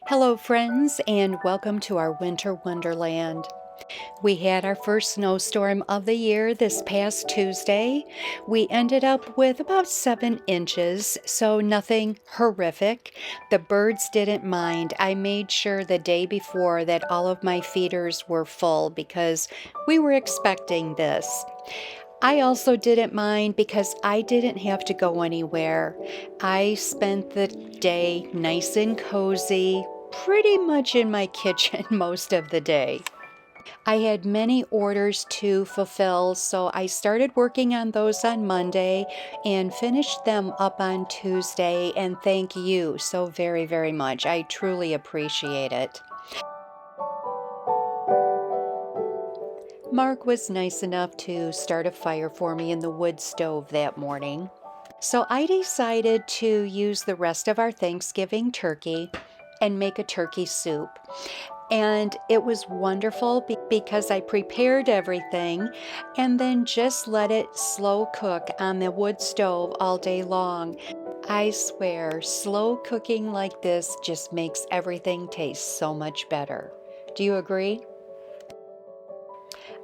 Hello, friends, and welcome to our winter wonderland. We had our first snowstorm of the year this past Tuesday. We ended up with about 7 inches, so nothing horrific. The birds didn't mind. I made sure the day before that all of my feeders were full because we were expecting this. I also didn't mind because I didn't have to go anywhere. I spent the day nice and cozy, pretty much in my kitchen most of the day. I had many orders to fulfill, so I started working on those on Monday and finished them up on Tuesday. And thank you so very, very much. I truly appreciate it. Mark was nice enough to start a fire for me in the wood stove that morning. So I decided to use the rest of our Thanksgiving turkey and make a turkey soup. And it was wonderful because I prepared everything and then just let it slow cook on the wood stove all day long. I swear, slow cooking like this just makes everything taste so much better. Do you agree?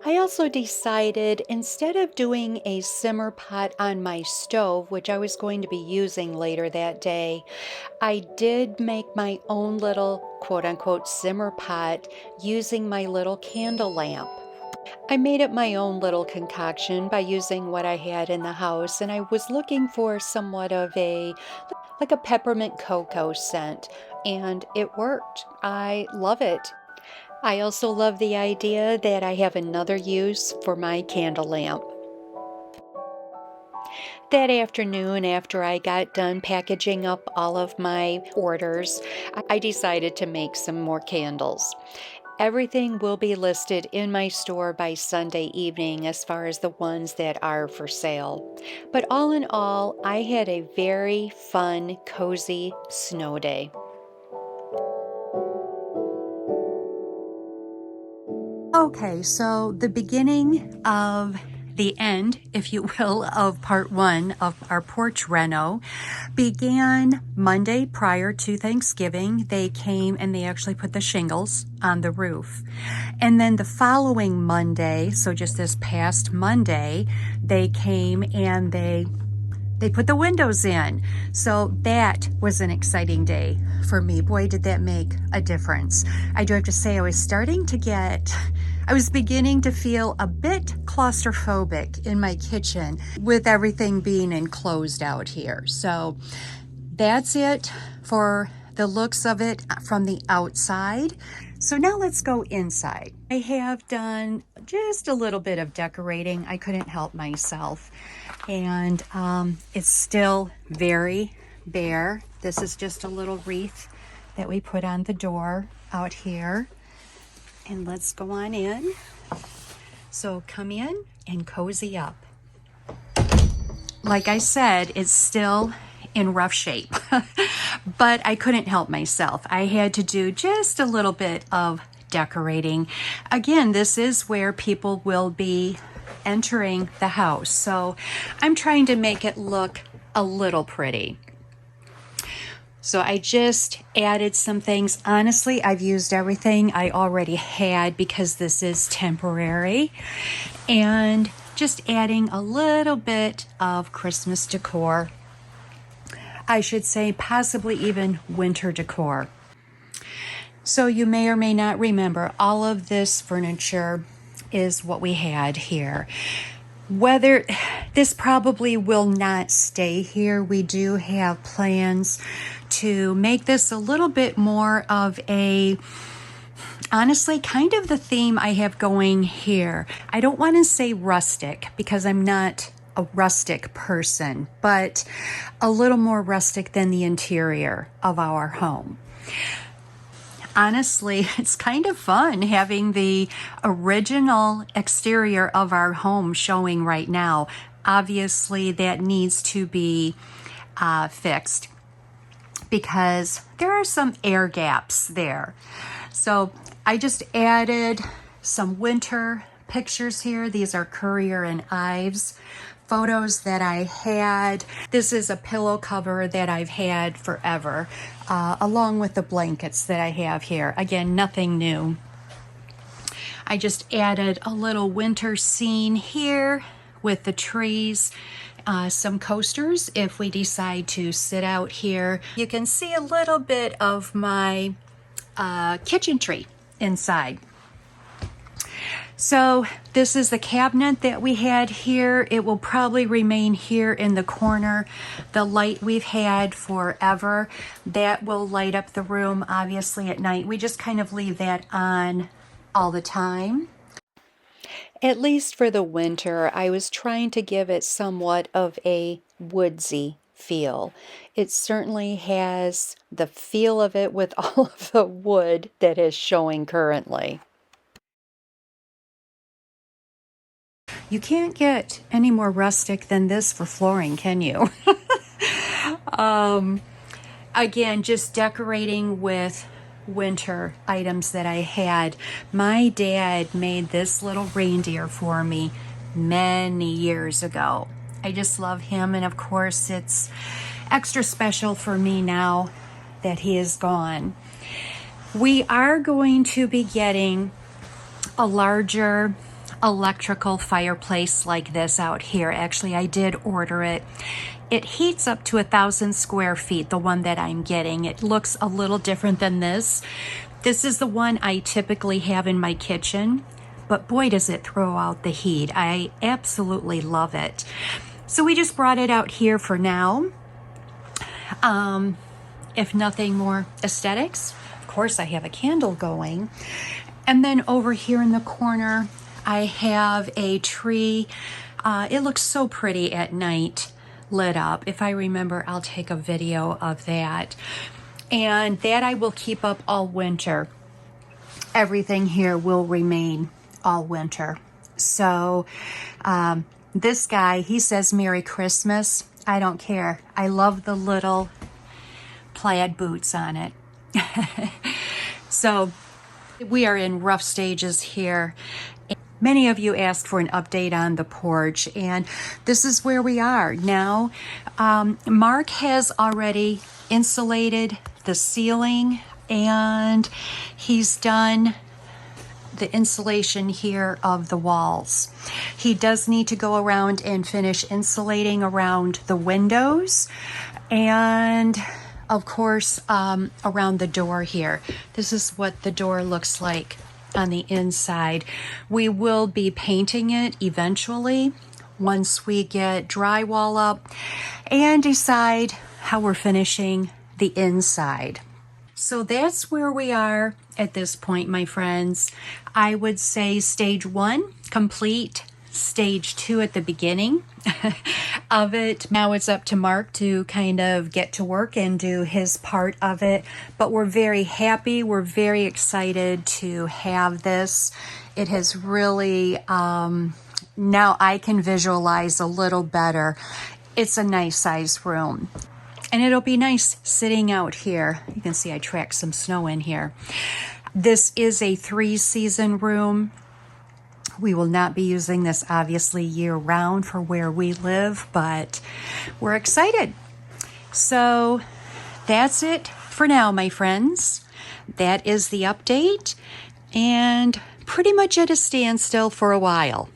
I also decided instead of doing a simmer pot on my stove, which I was going to be using later that day, I did make my own little quote unquote simmer pot using my little candle lamp. I made it my own little concoction by using what I had in the house, and I was looking for somewhat of a peppermint cocoa scent, and it worked. I love it. I also love the idea that I have another use for my candle lamp. That afternoon, after I got done packaging up all of my orders, I decided to make some more candles. Everything will be listed in my store by Sunday evening as far as the ones that are for sale. But all in all, I had a very fun, cozy snow day. Okay, so the beginning of the end, if you will, of part one of our porch reno began Monday prior to Thanksgiving. They came and they actually put the shingles on the roof. And then the following Monday, so just this past Monday, they came and they put the windows in. So that was an exciting day for me. Boy, did that make a difference. I do have to say I was beginning to feel a bit claustrophobic in my kitchen with everything being enclosed out here. So that's it for the looks of it from the outside. So now let's go inside. I have done just a little bit of decorating. I couldn't help myself. And it's still very bare. This is just a little wreath that we put on the door out here. And let's go on in. So come in and cozy up. Like I said, it's still in rough shape, but I couldn't help myself. I had to do just a little bit of decorating. Again, this is where people will be entering the house, so I'm trying to make it look a little pretty. So I just added some things. Honestly, I've used everything I already had because this is temporary, and just adding a little bit of Christmas decor. I should say possibly even winter decor. So you may or may not remember, all of this furniture is what we had here. Whether this probably will not stay here, we do have plans to make this a little bit more of honestly, kind of the theme I have going here. I don't want to say rustic because I'm not a rustic person, but a little more rustic than the interior of our home. Honestly, it's kind of fun having the original exterior of our home showing right now. Obviously, that needs to be fixed because there are some air gaps there. So I just added some winter pictures here. These are Currier and Ives photos that I had. This is a pillow cover that I've had forever, along with the blankets that I have here. Again, nothing new. I just added a little winter scene here with the trees, some coasters if we decide to sit out here. You can see a little bit of my kitchen tree inside. So this is the cabinet that we had here. It will probably remain here in the corner. The light we've had forever, that will light up the room obviously at night. We just kind of leave that on all the time. At least for the winter, I was trying to give it somewhat of a woodsy feel. It certainly has the feel of it with all of the wood that is showing currently. You can't get any more rustic than this for flooring, can you? Again, just decorating with winter items that I had. My dad made this little reindeer for me many years ago. I just love him, and of course it's extra special for me now that he is gone. We are going to be getting a larger electrical fireplace like this out here. Actually, I did order it. It heats up to 1,000 square feet, the one that I'm getting. It looks a little different than this. This is the one I typically have in my kitchen, but boy, does it throw out the heat. I absolutely love it. So we just brought it out here for now. If nothing more aesthetics, of course I have a candle going. And then over here in the corner, I have a tree. It looks so pretty at night, lit up. If I remember, I'll take a video of that. And that I will keep up all winter. Everything here will remain all winter. So this guy, he says Merry Christmas. I don't care. I love the little plaid boots on it. So we are in rough stages here. Many of you asked for an update on the porch, and this is where we are now. Mark has already insulated the ceiling, and he's done the insulation here of the walls. He does need to go around and finish insulating around the windows, and of course around the door here. This is what the door looks like on the inside. We will be painting it eventually once we get drywall up and decide how we're finishing the inside. So that's where we are at this point, my friends. I would say stage 1 complete, stage 2 at the beginning of it. Now it's up to Mark to kind of get to work and do his part of it, but we're very happy. We're very excited to have this. It has really, now I can visualize a little better. It's a nice size room. And it'll be nice sitting out here. You can see I tracked some snow in here. This is a 3-season room. We will not be using this obviously year-round for where we live, but we're excited. So that's it for now, my friends. That is the update, and pretty much at a standstill for a while.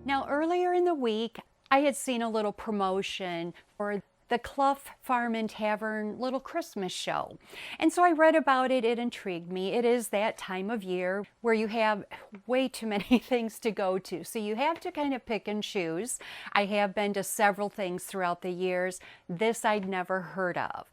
Now, earlier in the week, I had seen a little promotion for the Clough Farm and Tavern little Christmas show. And so I read about it. It intrigued me. It is that time of year where you have way too many things to go to. So you have to kind of pick and choose. I have been to several things throughout the years. This I'd never heard of.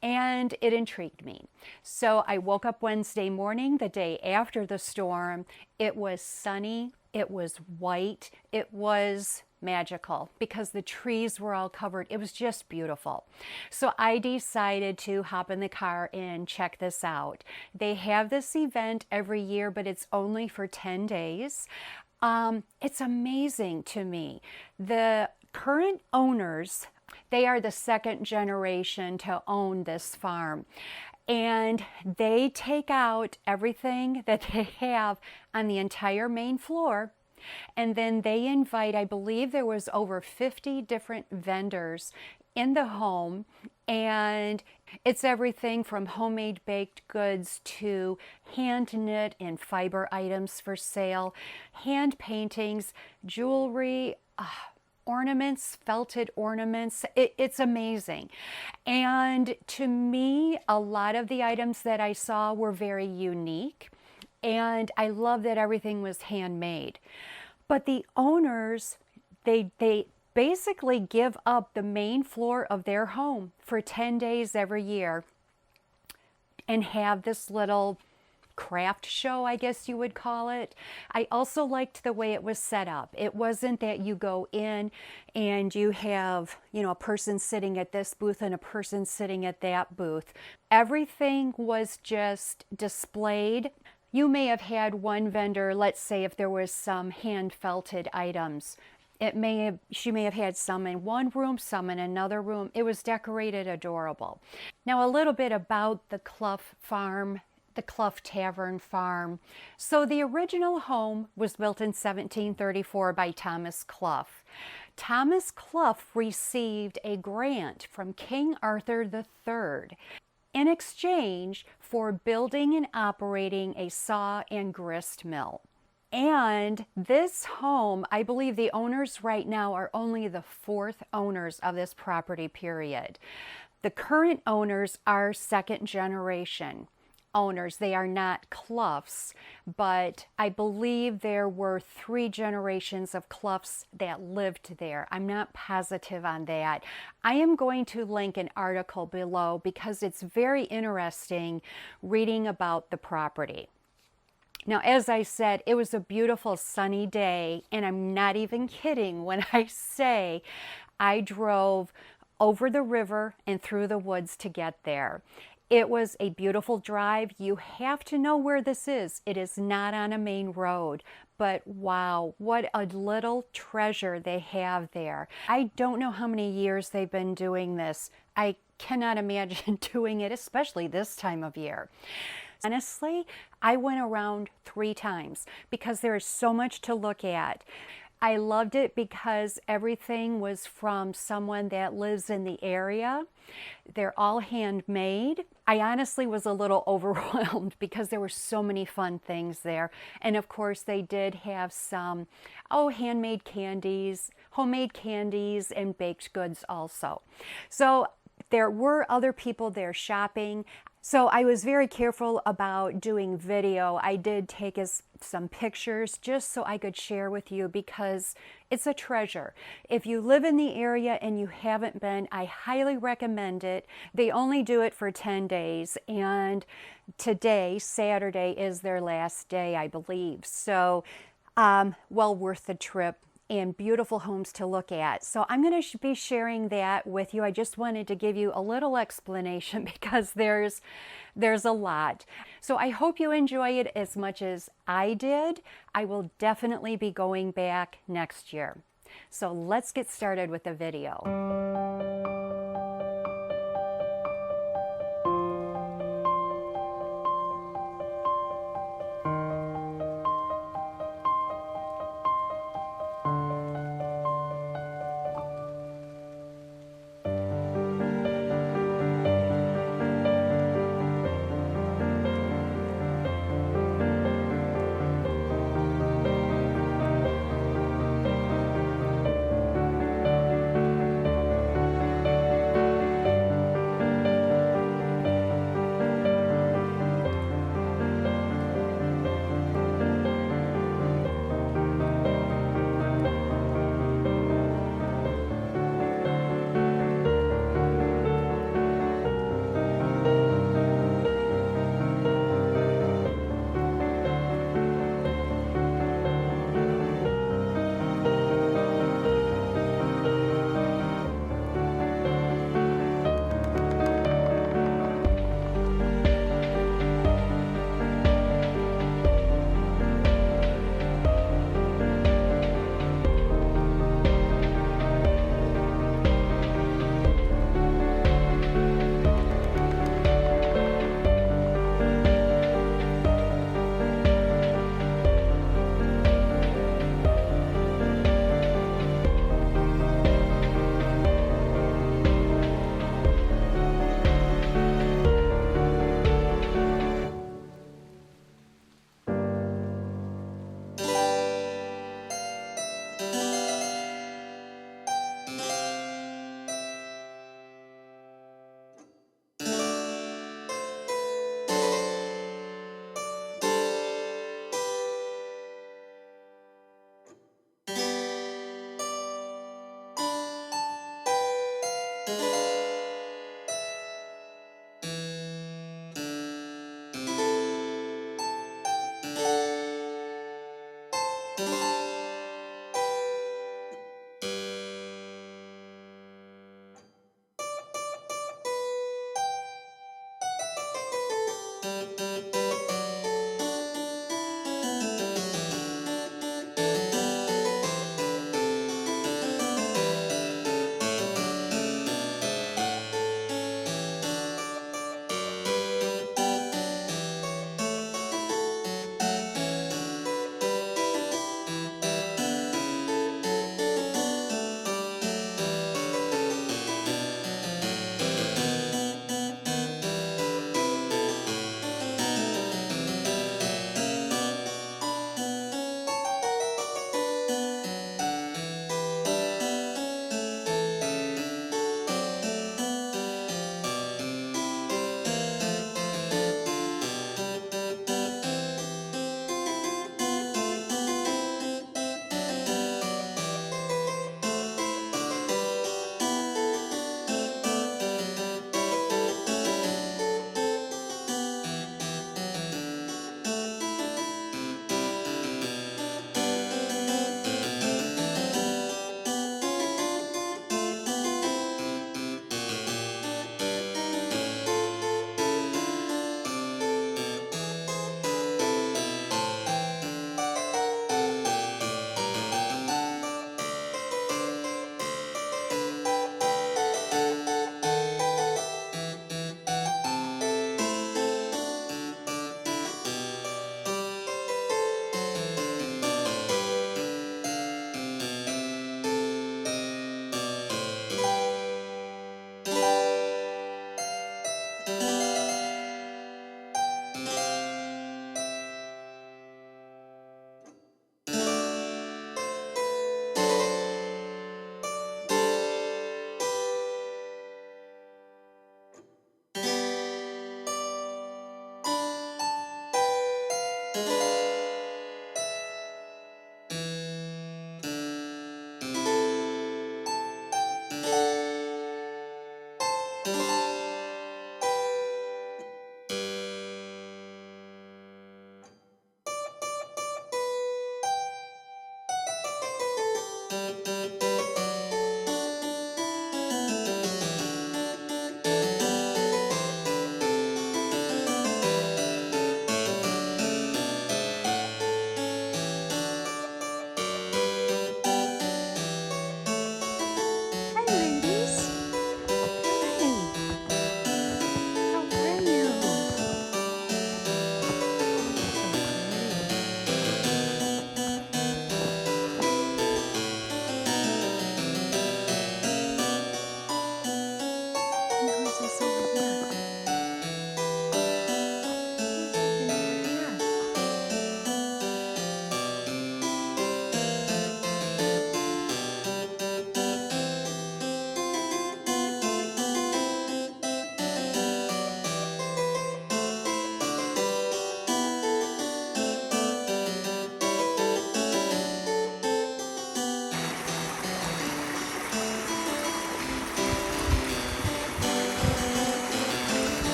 And it intrigued me. So I woke up Wednesday morning, the day after the storm. It was sunny. It was white. It was magical because the trees were all covered. It was just beautiful. So I decided to hop in the car and check this out. They have this event every year, but it's only for 10 days. It's amazing to me. The current owners, they are the second generation to own this farm. And they take out everything that they have on the entire main floor. And then they invite, I believe there was over 50 different vendors in the home. And it's everything from homemade baked goods to hand knit and fiber items for sale, hand paintings, jewelry, ornaments, felted ornaments. It's amazing. And to me, a lot of the items that I saw were very unique. And I love that everything was handmade. But the owners, they basically give up the main floor of their home for 10 days every year and have this little craft show, I guess you would call it. I also liked the way it was set up. It wasn't that you go in and you have, a person sitting at this booth and a person sitting at that booth. Everything was just displayed. You may have had one vendor, let's say if there was some hand felted items. She may have had some in one room, some in another room. It was decorated adorable. Now a little bit about the Clough farm, the Clough Tavern farm. So the original home was built in 1734 by Thomas Clough. Thomas Clough received a grant from King Arthur III in exchange for building and operating a saw and grist mill. And this home, I believe the owners right now are only the fourth owners of this property, period. The current owners are second generation owners. They are not Cloughs, but I believe there were 3 generations of Cloughs that lived there. I'm not positive on that. I am going to link an article below because it's very interesting reading about the property. Now, as I said, it was a beautiful sunny day, and I'm not even kidding when I say I drove over the river and through the woods to get there. It was a beautiful drive. You have to know where this is. It is not on a main road, but wow, what a little treasure they have there. I don't know how many years they've been doing this. I cannot imagine doing it, especially this time of year. Honestly, I went around 3 times because there is so much to look at. I loved it because everything was from someone that lives in the area. They're all handmade. I honestly was a little overwhelmed because there were so many fun things there. And of course, they did have some, handmade candies, homemade candies, and baked goods also. So there were other people there shopping. So I was very careful about doing video. I did take some pictures just so I could share with you because it's a treasure. If you live in the area and you haven't been, I highly recommend it. They only do it for 10 days, and today, Saturday, is their last day, I believe. So well worth the trip. And beautiful homes to look at. So I'm going to be sharing that with you. I just wanted to give you a little explanation because there's a lot. So I hope you enjoy it as much as I did. I will definitely be going back next year. So let's get started with the video.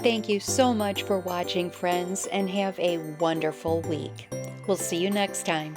Thank you so much for watching, friends, and have a wonderful week. We'll see you next time.